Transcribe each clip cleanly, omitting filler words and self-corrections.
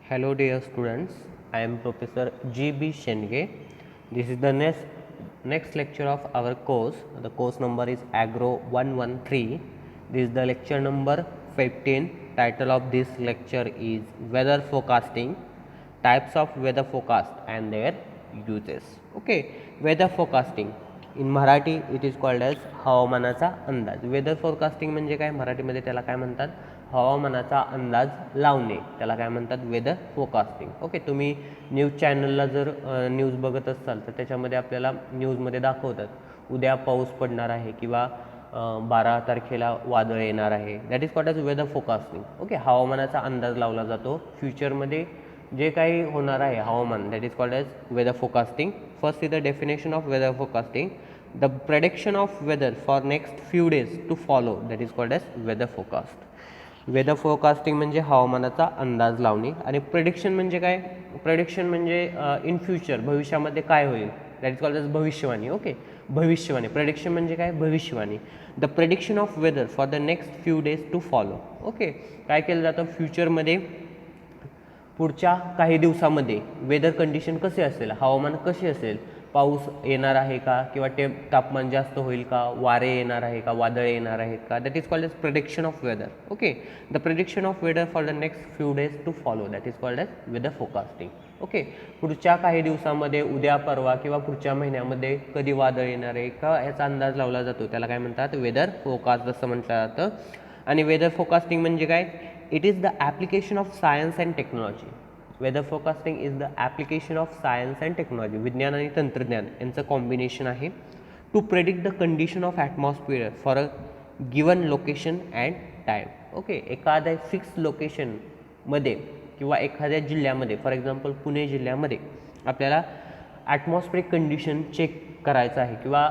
Hello dear students, I am Professor G.B. Shenge. This is the next lecture of our course. The course number is Agro 113. This is the lecture number 15. Title of this lecture is Weather Forecasting, Types of Weather Forecast and their uses. Okay, weather forecasting. In Marathi it is called as हवामानाचा अंदाज. Weather forecasting म्हणजे काय, मराठीमध्ये त्याला काय म्हणतात, हवामानाचा अंदाज लावणे, त्याला काय म्हणतात, वेदर फोरकास्टिंग. ओके, तुम्ही न्यूज चॅनलला जर न्यूज बघत असाल तर त्याच्यामध्ये आपल्याला न्यूजमध्ये दाखवतात उद्या पाऊस पडणार आहे किंवा 12 तारखेला वादळ येणार आहे. That is called as weather forecasting. Okay, हवामानाचा अंदाज लावला जातो फ्युचरमध्ये जे काही होणार आहे हवामान. That is called as weather forecasting. First is the definition of weather forecasting. The prediction of weather for next few days to follow, that is called as weather forecast. Weather forecasting म्हणजे हवामानाचा अंदाज लावणे. आणि prediction म्हणजे काय, prediction म्हणजे in future, भविष्यामध्ये काय होईल, दॅट इज कॉल्ड एज भविष्यवाणी. ओके, भविष्यवाणी. प्रेडिक्शन म्हणजे काय, भविष्यवाणी. The prediction of weather for the next few days to follow. Okay, काय केलं जातं फ्युचरमध्ये, पुढच्या काही दिवसामध्ये वेदर कंडिशन कसे असेल, हवामान कसे असेल, पाऊस येणार आहे का किंवा तापमान जास्त होईल का, वारे येणार आहे का, वादळे येणार आहेत का, that is called as prediction of weather. Okay, the prediction of weather for the next few days to follow, that is called as weather forecasting. Okay, पुढच्या काही दिवसामध्ये, उद्या परवा किंवा पुढच्या महिन्यामध्ये कधी वादळ येणार आहे का याचा अंदाज लावला जातो, त्याला काय म्हणतात, वेदर फोरकास्ट असं म्हटलं जातं. आणि वेदर फोरकास्टिंग म्हणजे काय, it is the application of science and technology. Weather forecasting is the application of science and technology, विज्ञान आणि तंत्रज्ञान यांचं कॉम्बिनेशन आहे, to predict the condition of atmosphere for a given location and time. Okay, एखाद्या fix लोकेशनमध्ये किंवा एखाद्या जिल्ह्यामध्ये, फॉर एक्झाम्पल पुणे जिल्ह्यामध्ये आपल्याला ॲटमॉस्फिअरिक कंडिशन चेक करायचं आहे किंवा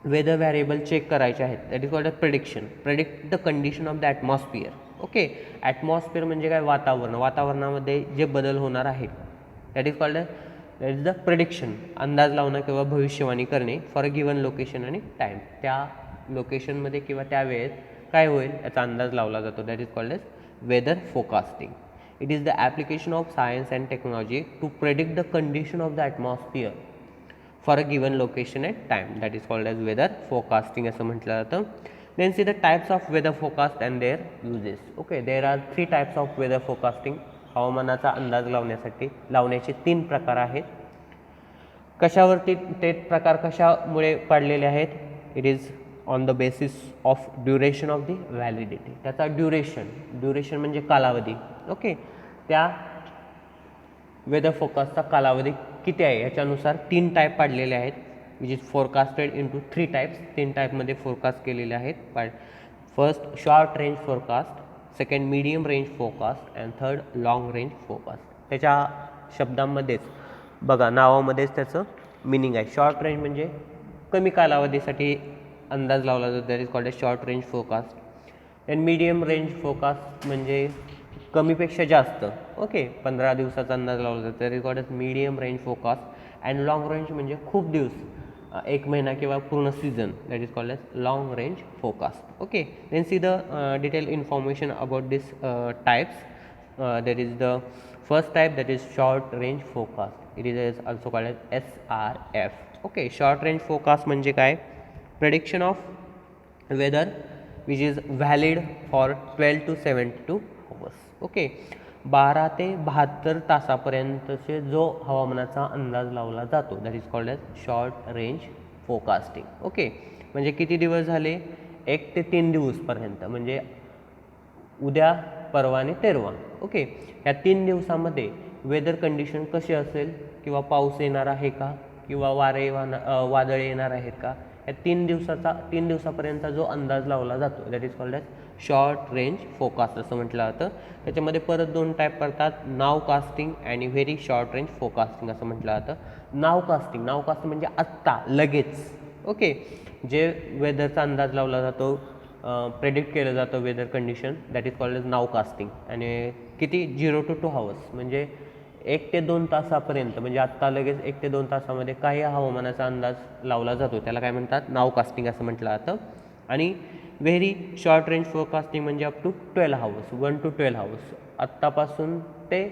वेदर व्हॅरिएबल चेक करायचे आहेत, that is called a prediction. Predict the condition of the atmosphere. Okay, atmosphere म्हणजे काय, वातावरण. वातावरणामध्ये जे बदल होणार आहेत, that is called that is the prediction. अंदाज लावणं किंवा भविष्यवाणी करणे फॉर अ गिवन लोकेशन आणि टाईम. त्या लोकेशनमध्ये किंवा त्या वेळेत काय होईल याचा अंदाज लावला जातो, that is called as weather forecasting. It is the application of science and technology to predict the condition of the atmosphere for a given location and time, that is called as weather forecasting असं म्हटलं जातं. Then see the types of weather forecast and their uses. Okay, there are 3 types of weather forecasting. हवामानाचा अंदाज लावण्याचे 3 प्रकार आहेत. कशावरती ते प्रकार कशामुळे पाडलेले आहेत, it is on the basis of duration of the validity. त्याचा ड्युरेशन म्हणजे कालावधी. ओके, त्या वेदर फोरकास्टचा कालावधी किती आहे याच्यानुसार 3 टाईप पाडलेले आहेत, which is forecasted into 3 types. 3 टाईपमध्ये फोरकास्ट केलेले आहेत. First short range forecast, second medium range forecast and third long range forecast. त्याच्या शब्दांमध्येच बघा, नावामध्येच त्याचं मिनिंग आहे. शॉर्ट रेंज म्हणजे कमी कालावधीसाठी अंदाज लावला जातो, that is called as short range forecast. And medium range forecast म्हणजे कमीपेक्षा जास्त. ओके, 15 दिवसाचा अंदाज लावला जातो, that is called as medium range forecast. And long range म्हणजे खूप दिवस, 1 महिना किंवा पूर्ण season, that is called as long range forecast. Okay, then see the detail information about this types. That is the first type, that is short range forecast. It is also called as SRF. Okay, short range forecast म्हणजे काय, prediction of weather which is valid for 12 to 72 hours. Okay, 12 ते 72 तासापर्यंतचे जो हवामानाचा अंदाज लावला जातो, that is called as short range forecasting. Okay, म्हणजे किती दिवस झाले, 1 ते 3 दिवसपर्यंत, म्हणजे उद्या, परवा आणि तेरवा. ओके, या 3 दिवसामध्ये वेदर कंडिशन कशी असेल, किंवा पाऊस येणार आहे का, किंवा वादळे येणार आहेत का, या 3 दिवसापर्यंतचा जो अंदाज लावला जातो, that is called as short range forecast असं म्हटलं जातं. त्याच्यामध्ये परत 2 टाईप करतात, नाव कास्टिंग आणि व्हेरी शॉर्ट रेंज फोरकास्टिंग असं म्हटलं जातं. नाव कास्टिंग म्हणजे आत्ता लगेच. ओके, जे वेदरचा अंदाज लावला जातो, प्रेडिक्ट केलं जातं weather condition, that is called as nowcasting. आणि किती, 0 to 2 hours म्हणजे 1 ते 2 तासापर्यंत, म्हणजे आत्ता लगेच 1 ते 2 तासामध्ये काही हवामानाचा अंदाज लावला जातो, त्याला काय म्हणतात, नाव कास्टिंग असं म्हटलं जातं. आणि व्हेरी शॉर्ट रेंज फोरकास्टिंग म्हणजे up to 12 hours, 1 to 12 hours, आत्तापासून ते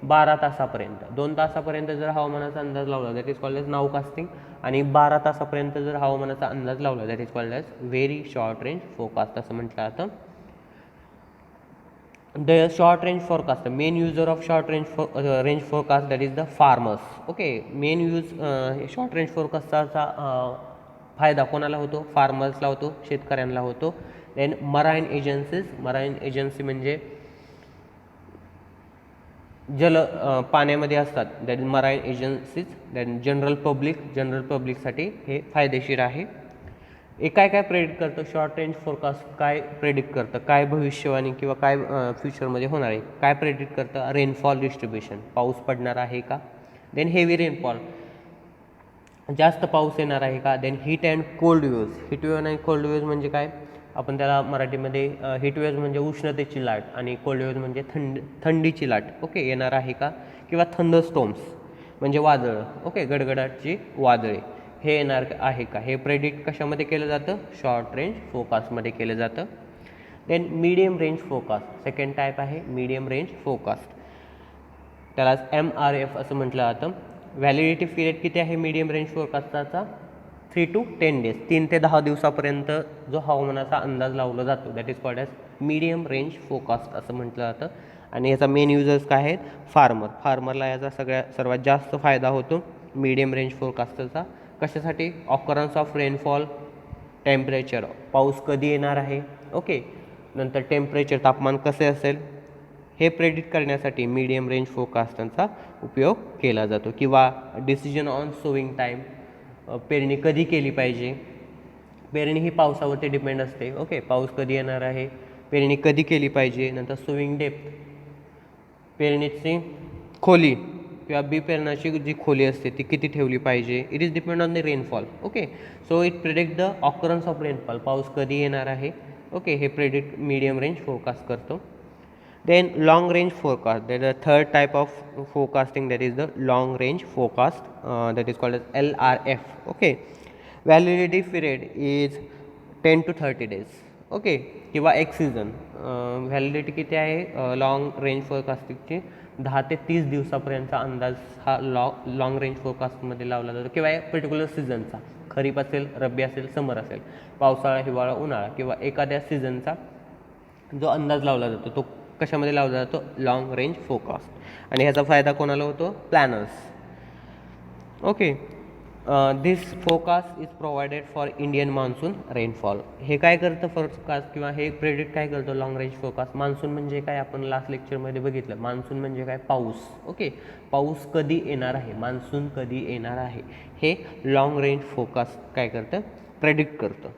12 तासापर्यंत, 2 तासापर्यंत जर हवामानाचा अंदाज लावला that is called as nowcasting, आणि 12 तासापर्यंत जर हवामानाचा अंदाज लावला that is called as very short range forecast असं म्हटलं जातं. The short range forecast, the main user of short range forecast, that is the farmers. Okay, main use short range forecastचा फायदा कोणाला होतो? फार्मर्सला होतो, शेतकऱ्यांना होतो. Then marine agencies, marine agency म्हणजे पाण्यामध्ये असतात, that is marine agencies. Then general पब्लिकसाठी हे फायदेशीर आहे. हे काय काय प्रेडिक्ट करतं शॉर्ट रेंज फोरकास्ट? काय प्रेडिक्ट करतं, काय भविष्यवाणी किंवा काय फ्युचरमध्ये होणार आहे, काय प्रेडिक्ट करतं? रेनफॉल डिस्ट्रीब्युशन, पाऊस पडणार आहे का? देन हेवी रेनफॉल, जास्त पाऊस येणार आहे का? Then heat and cold waves, heat wave आणि कोल्ड वेव्ज म्हणजे काय? आपण त्याला मराठीमध्ये हीट वेव्ज म्हणजे उष्णतेची लाट आणि कोल्ड वेव्ज म्हणजे थंडीची लाट. ओके, येणार आहे का? किंवा थंडरस्टॉर्म्स म्हणजे वादळं. ओके, गडगडाटची वादळे हे येणार आहे का? हे प्रेडिक्ट कशामध्ये केलं जातं? शॉर्ट रेंज फोरकास्टमध्ये केलं जातं. Then medium range forecast, second type आहे मीडियम रेंज फोरकास्ट, त्याला MRF असं म्हटलं जातं. व्हॅलिडिटी पिरियड किती आहे मीडियम रेंज फोरकास्टचा? 3 to 10 डेज, 3 ते 10 दिवसापर्यंत जो हवामानाचा अंदाज लावला जातो that is called as medium range forecast असं म्हटलं जातं. आणि याचा मेन युजर्स काय आहेत? फार्मरला याचा सर्वात जास्त फायदा होतो मीडियम रेंज फोरकास्टचा. कशासाठी? ऑकरन्स ऑफ रेनफॉल, टेम्परेचर, पाऊस कधी येणार आहे, ओके, नंतर टेम्परेचर, तापमान कसे असेल, हे प्रेडिक्ट करण्यासाठी मीडियम रेंज फोरकास्टचा उपयोग केला जातो. किंवा डिसिजन ऑन सोविंग टाईम, पेरणी कधी केली पाहिजे, पेरणी ही पावसावरती डिपेंड असते. ओके, पाऊस कधी येणार आहे, पेरणी कधी केली पाहिजे. नंतर सोविंग डेप्थ, पेरणीची खोली किंवा बी पेरण्याची जी खोली असते ती किती ठेवली पाहिजे. It is depend on the rainfall. Okay, so it predict the occurrence of rainfall, पाऊस कधी येणार आहे. ओके, हे प्रेडिक्ट मीडियम रेंज फोरकास्ट करतो. Then long range forecast, that is the third type of forecasting, that is the long range forecast, that is called as LRF. Okay, validity period is 10 to 30 days. Okay, किंवा एक season, validity किती आहे long range फोरकास्टिंगची? 10 ते 30 दिवसापर्यंतचा अंदाज हा long range फोरकास्टमध्ये लावला जातो. किंवा पर्टिक्युलर सीझनचा, खरीप असेल, रब्बी असेल, समर असेल, पावसाळा, हिवाळा, उन्हाळा, किंवा एखाद्या सीझनचा जो अंदाज लावला जातो तो कशामध्ये लावला जातो? Long range forecast. आणि ह्याचा फायदा कोणाला होतो? Planners. Okay, this forecast is provided for Indian monsoon rainfall. हे काय करतं फोरकास्ट किंवा हे प्रेडिक्ट काय करतो लॉंग रेंज फोरकास्ट? मान्सून म्हणजे काय? आपण लास्ट लेक्चरमध्ये बघितलं. मान्सून म्हणजे काय? पाऊस. ओके, पाऊस कधी येणार आहे, मान्सून कधी येणार आहे, हे लॉंग रेंज फोरकास्ट काय करतं? प्रेडिक्ट करतं.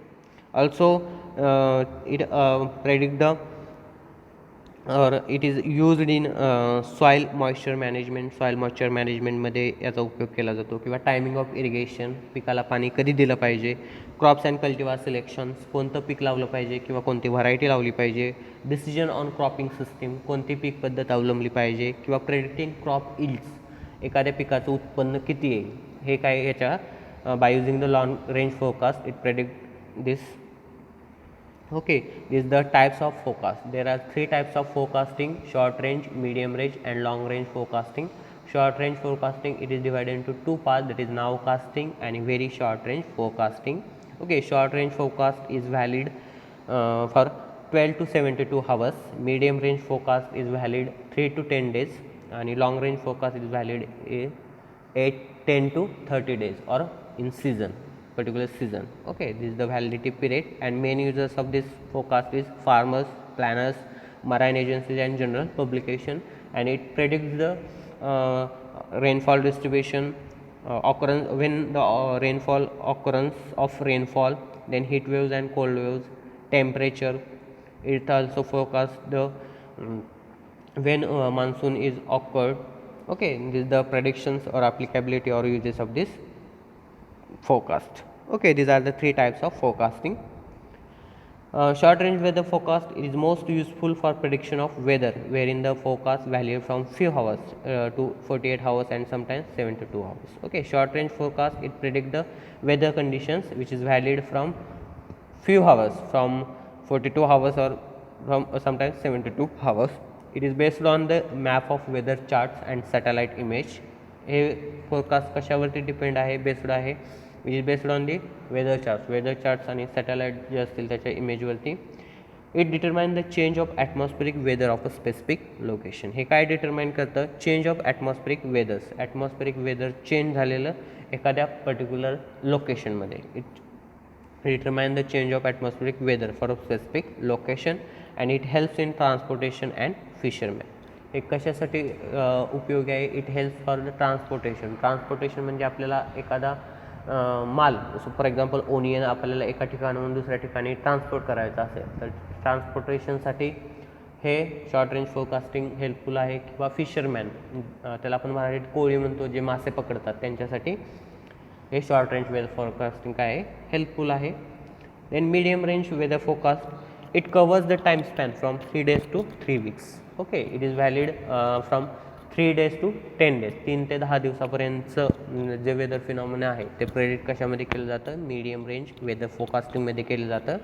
ऑल्सो इट प्रेडिक्ट द और it is used in soil moisture मॅनेजमेंटमध्ये याचा उपयोग केला जातो. किंवा टायमिंग ऑफ इरिगेशन, पिकाला पाणी कधी दिलं पाहिजे. क्रॉप्स अँड कल्टिव्हार सिलेक्शन्स, कोणतं पीक लावलं पाहिजे किंवा कोणती व्हरायटी लावली पाहिजे. डिसिजन ऑन क्रॉपिंग सिस्टीम, कोणती पीक पद्धत अवलंबली पाहिजे. किंवा प्रेडिक्टिंग क्रॉप इल्ड्स, एखाद्या पिकाचं उत्पन्न किती येईल, हे काय याच्या by using the long range forecast it predict this. Okay, these are the types of forecast. There are 3 types of forecasting: short range, medium range and long range forecasting. Short range forecasting, it is divided into 2 parts, that is nowcasting and very short range forecasting. Okay, short range forecast is valid for 12 to 72 hours. Medium range forecast is valid 3 to 10 days and long range forecast is valid 10 to 30 days or in season, particular season. Okay, this is the validity period, and main users of this forecast is farmers, planners, marine agencies and general publication. And it predicts the rainfall distribution, occurrence when the rainfall occurrence of rainfall, then heat waves and cold waves, temperature. It also forecasts the when monsoon is occurred. Okay, this is the predictions or applicability or uses of this forecast. Okay, these are the 3 types of forecasting. Short range weather forecast is most useful for prediction of weather, wherein the forecast varies from few hours to 48 hours and sometimes 72 hours. Okay, short range forecast, it predict the weather conditions which is valid from few hours, from 42 hours or from sometimes 72 hours. It is based on the map of weather charts and satellite image. हे forecast कशावरती depend आहे, based आहे, which is based on the weather charts आणि satellite जे असतील त्याच्या इमेजवरती. It determine the change of atmospheric weather of a specific location. हे काय डिटरमाइन करतं, change of atmospheric weathers, atmospheric weather change झालेलं एखाद्या पर्टिक्युलर लोकेशनमध्ये. It determine the change of atmospheric weather for a specific location and it helps in transportation and fishermen. हे कशासाठी उपयोगी आहे, it helps for the transportation म्हणजे आपल्याला एखादा माल, फॉर एक्झाम्पल ओनियन आपल्याला एका ठिकाणाहून दुसऱ्या ठिकाणी ट्रान्सपोर्ट करायचा असेल तर ट्रान्सपोर्टेशनसाठी हे शॉर्ट रेंज फोरकास्टिंग हेल्पफुल आहे. किंवा फिशरमॅन, त्याला आपण मराठीत कोळी म्हणतो, जे मासे पकडतात, त्यांच्यासाठी हे शॉर्ट रेंज वेदर फोरकास्टिंग काय आहे, हेल्पफुल आहे. Then medium range weather forecast, it covers the time span from 3 days to 3 weeks. Okay, it is valid from 3 days to 10 days, 3 ते 10 दिवसापर्यंतचं जे वेदर फिनॉमिना आहे ते प्रेडिक्ट कशामध्ये केलं जातं, मीडियम रेंज वेदर फोरकास्टिंगमध्ये केलं जातं.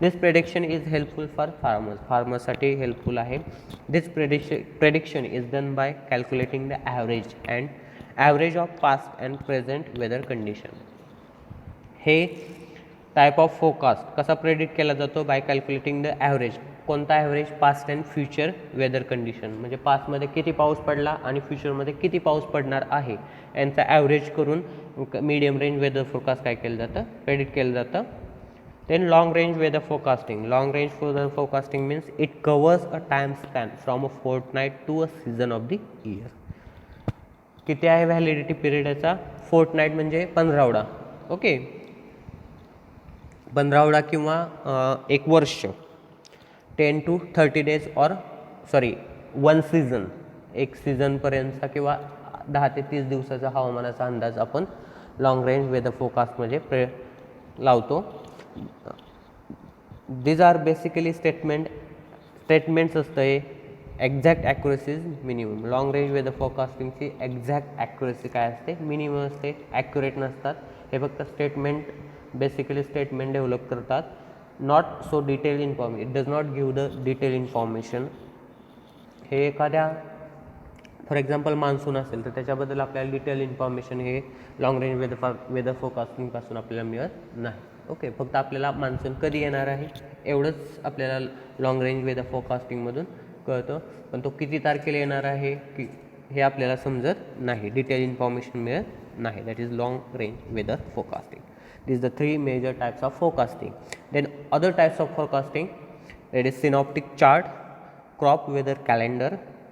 This prediction is helpful for फार्मर्ससाठी हेल्पफुल आहे. This prediction is done by calculating the average of past and present weather condition. हे टाईप ऑफ फोरकास्ट कसा प्रेडिक्ट केला जातो, बाय कॅल्क्युलेटिंग द ॲव्हरेज. कोणता average, past and future weather condition, म्हणजे पास्टमध्ये किती पाऊस पडला आणि फ्युचरमध्ये किती पाऊस पडणार आहे यांचा ॲव्हरेज करून मीडियम रेंज वेदर फोरकास्ट काय केलं जातं, प्रेडिक्ट केलं जातं. Then long range weather forecasting. Long range weather forecasting means it covers a time span from a fortnight to a season of the year. किती आहे व्हॅलिडिटी पिरियड याचा, फोर्टनाईट म्हणजे 15 okay, 15 किंवा 1 वर्ष, 10 to 30 days और 1 सीझन, 1 सीझनपर्यंतचा किंवा 10 ते 30 दिवसाचा हवामानाचा अंदाज आपण लॉंग रेंज वेदर फोरकास्टमध्ये लावतो. दीज आर बेसिकली स्टेटमेंट्स असतं हे. Exact accuracy is minimum. Long range weather फोरकास्टिंगची एक्झॅक्ट ॲक्युरेसी काय असते, मिनिमम असते, ॲक्युरेट नसतात. हे फक्त बेसिकली स्टेटमेंट डेव्हलप करतात. Not so detail information, it does not give the detail information. हे एखाद्या फॉर एक्झाम्पल मान्सून असेल तर त्याच्याबद्दल आपल्याला डिटेल इन्फॉर्मेशन हे लॉंग रेंज वेदर फोरकास्टिंगपासून आपल्याला मिळत नाही. ओके, फक्त आपल्याला मान्सून कधी येणार आहे एवढंच आपल्याला लॉंग रेंज वेदर फोरकास्टिंगमधून कळतं, पण तो किती तारखेला येणार आहे की हे आपल्याला समजत नाही, डिटेल इन्फॉर्मेशन मिळत नाही. That is long range weather forecasting. These are the 3 major types of forecasting. Then other types of forecasting, it is synoptic chart, crop weather calendar,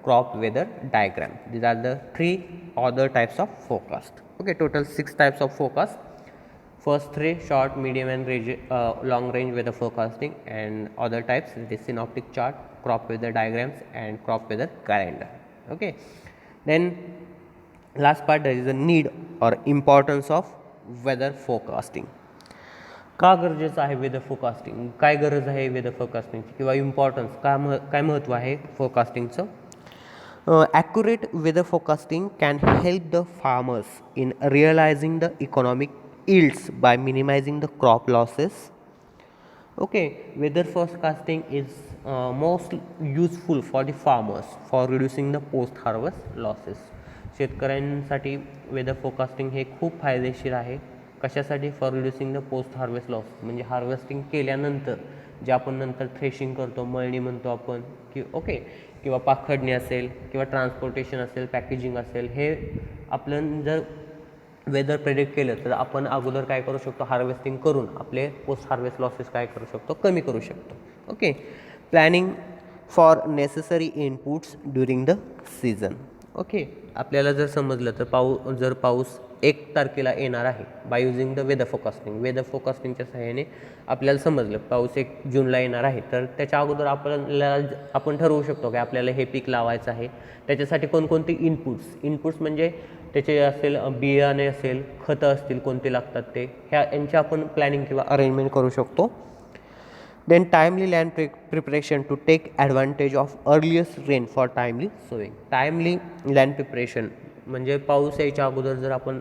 crop weather diagram. These are the 3 other types of forecast. Okay, total 6 types of forecast. First 3 short, medium and long range weather forecasting, and other types, it is synoptic chart, crop weather diagrams and crop weather calendar. Okay, then last part, there is a need or importance of weather forecasting. का गरजेचं आहे weather forecasting, काय गरज आहे weather फोरकास्टिंगची किंवा importance काय महत्त्व आहे फोरकास्टिंगचं. Accurate weather forecasting can help the farmers in realising the economic yields by minimizing the crop losses. Okay, weather forecasting is most useful for the farmers for reducing the post harvest losses. शेतकऱ्यांसाठी weather forecasting हे खूप फायदेशीर आहे. कशासाठी, for reducing the post harvest loss, म्हणजे harvesting केल्यानंतर जे आपण नंतर थ्रेशिंग करतो, मळणी म्हणतो आपण की ओके, किंवा पाखडणी असेल किंवा ट्रान्सपोर्टेशन असेल, पॅकेजिंग असेल, हे आपलं जर वेदर प्रेडिक्ट केलं तर आपण अगोदर काय करू शकतो, हार्वेस्टिंग करून आपले पोस्ट हार्वेस्ट लॉसेस काय करू शकतो, कमी करू शकतो. Okay, planning for necessary inputs during the season. Okay, आपल्याला जर समजलं तर जर पाऊस 1 तारखेला येणार आहे बाय युझिंग द वेदर फोरकास्टिंगच्या सहाय्याने आपल्याला समजलं पाऊस 1 जूनला येणार आहे, तर त्याच्या अगोदर आपण ठरवू शकतो की आपल्याला हे पीक लावायचं आहे. त्याच्यासाठी कोणकोणती इनपुट्स म्हणजे त्याचे असेल बियाणे असेल, खतं असतील कोणते लागतात ते, यांची आपण प्लॅनिंग किंवा अरेंजमेंट करू शकतो. Then timely land preparation to take advantage of earliest rain for timely sowing. Timely land preparation म्हणजे पाऊस यायच्या अगोदर जर आपण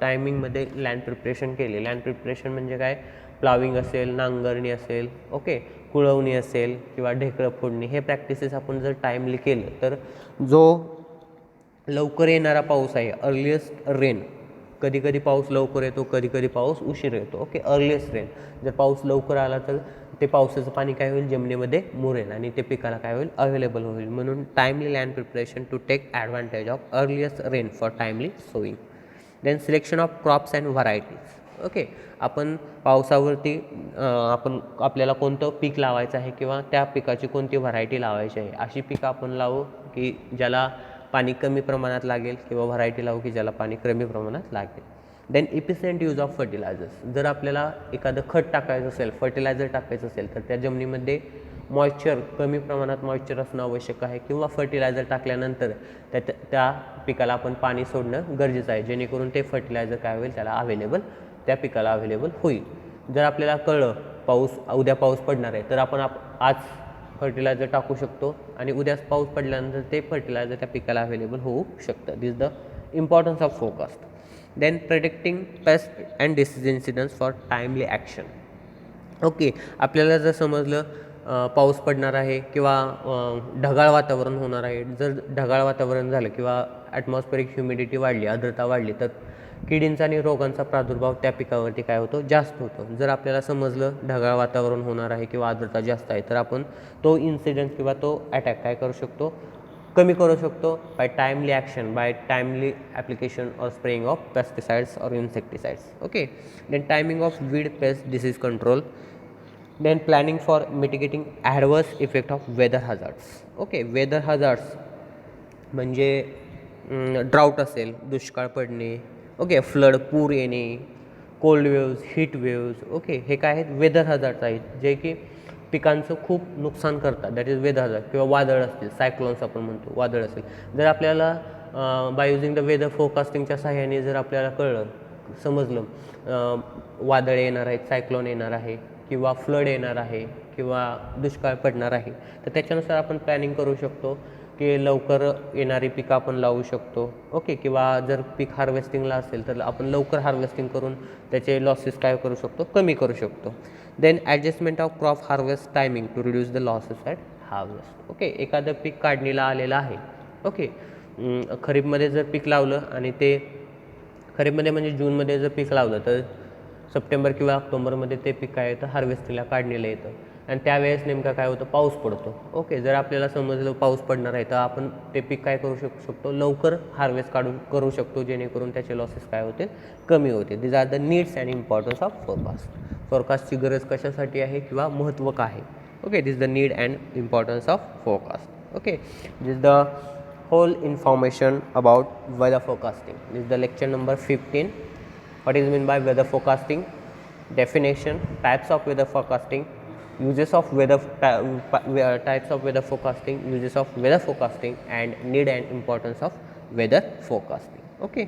टायमिंगमध्ये लँड प्रिपरेशन केले. लँड प्रिपरेशन म्हणजे काय, प्लाविंग असेल, नांगरणी असेल, ओके, कुळवणी असेल किंवा ढेकळं फोडणी, हे प्रॅक्टिसेस आपण जर टाईमली केलं तर जो लवकर येणारा पाऊस आहे, अर्लिएस्ट रेन, कधी कधी पाऊस लवकर येतो, कधी कधी पाऊस उशीर येतो. ओके, अर्लिएस्ट रेन, जर पाऊस लवकर आला तर ते पावसाचं पाणी काय होईल, जमिनीमध्ये मुरेल आणि ते पिकाला काय होईल, अवेलेबल होईल. म्हणून timely land preparation to take advantage of earliest rain for timely sowing. Then selection of crops and varieties. Okay, आपण पावसावरती आपल्याला कोणतं पीक लावायचं आहे किंवा त्या पिकाची कोणती व्हरायटी लावायची आहे, अशी पिकं आपण लावू की ज्याला पाणी कमी प्रमाणात लागेल किंवा व्हरायटी लावू की ज्याला पाणी कमी प्रमाणात लागेल. Then efficient use of fertilizers. जर आपल्याला एखादं खत टाकायचं असेल, फर्टिलायझर टाकायचं असेल, तर त्या जमिनीमध्ये मॉइश्चर, कमी प्रमाणात मॉइश्चर असणं आवश्यक आहे किंवा फर्टिलायझर टाकल्यानंतर त्या पिकाला आपण पाणी सोडणं गरजेचं आहे, जेणेकरून ते फर्टिलायझर काय होईल, त्याला अवेलेबल, त्या पिकाला अवेलेबल होईल. जर आपल्याला कळलं उद्या पाऊस पडणार आहे, तर आपण आज फर्टिलायझर टाकू शकतो आणि उद्याच पाऊस पडल्यानंतर ते फर्टिलायझर त्या पिकाला अवेलेबल होऊ शकतं. This the importance of forecast. Then predicting pest and disease incidence for timely action. Okay, आपल्याला जर समजलं पाऊस पडणार आहे किंवा ढगाळ वातावरण होणार आहे, जर ढगाळ वातावरण झालं किंवा ॲटमॉस्फेरिक ह्युमिडिटी वाढली, आर्द्रता वाढली, तर किडींचा आणि रोगांचा प्रादुर्भाव त्या पिकावरती काय होतो, जास्त होतो. जर आपल्याला समजलं ढगाळ वातावरण होणार आहे किंवा आर्द्रता जास्त आहे, तर आपण तो इन्सिडेंट किंवा तो अटॅक काय करू शकतो, कमी करू शकतो by timely action, by timely application or spraying of pesticides or insecticides. Okay, then timing of weed pest disease control. Then planning for mitigating adverse effect of weather hazards. Okay, weather hazards म्हणजे drought असेल, दुष्काळ पडणे, okay, flood, पूर येणे, cold waves, heat waves. Okay, हे काय आहेत, weather hazards आहेत, जे की पिकांचं खूप नुकसान करतात. That is whether hazard. किंवा वादळ असतील, सायक्लोन्स आपण म्हणतो, वादळ असेल. जर आपल्याला बाय युझिंग द वेदर फोरकास्टिंगच्या सहाय्याने जर आपल्याला कळलं, समजलं वादळ येणार आहेत, सायक्लोन येणार आहे किंवा फ्लड येणार आहे किंवा दुष्काळ पडणार आहे, तर त्याच्यानुसार आपण प्लॅनिंग करू शकतो की लवकर येणारी पिकं आपण लावू शकतो. ओके, किंवा जर पीक हार्वेस्टिंगला असेल तर आपण लवकर हार्वेस्टिंग करून त्याचे लॉसेस काय करू शकतो, कमी करू शकतो. Then adjustment of crop harvest timing to reduce the losses at harvest. Okay, एखादं पीक काढणीला आलेलं आहे. ओके, खरीपमध्ये जर पीक लावलं आणि ते खरीपमध्ये म्हणजे जूनमध्ये जर पीक लावलं तर सप्टेंबर किंवा ऑक्टोबरमध्ये ते पीक काय येतं, हार्वेस्टिंगला काढणीला येतं आणि त्यावेळेस नेमका काय होतं, पाऊस पडतो. ओके, जर आपल्याला समजलं पाऊस पडणार आहे, तर आपण ते पीक काय करू शकतो, लवकर हार्वेस्ट करू शकतो, जेणेकरून त्याचे लॉसेस काय होतील, कमी होते. These are the needs and importance of forecast. फोरकास्टची गरज कशासाठी आहे किंवा महत्त्व काय आहे. Okay, this the need and importance of forecast. Okay, this the whole information about weather forecasting. This is the lecture number 15. What is meant by weather forecasting, definition, types of weather forecasting, uses of types of weather forecasting, uses of weather forecasting, and need and importance of weather forecasting. Okay.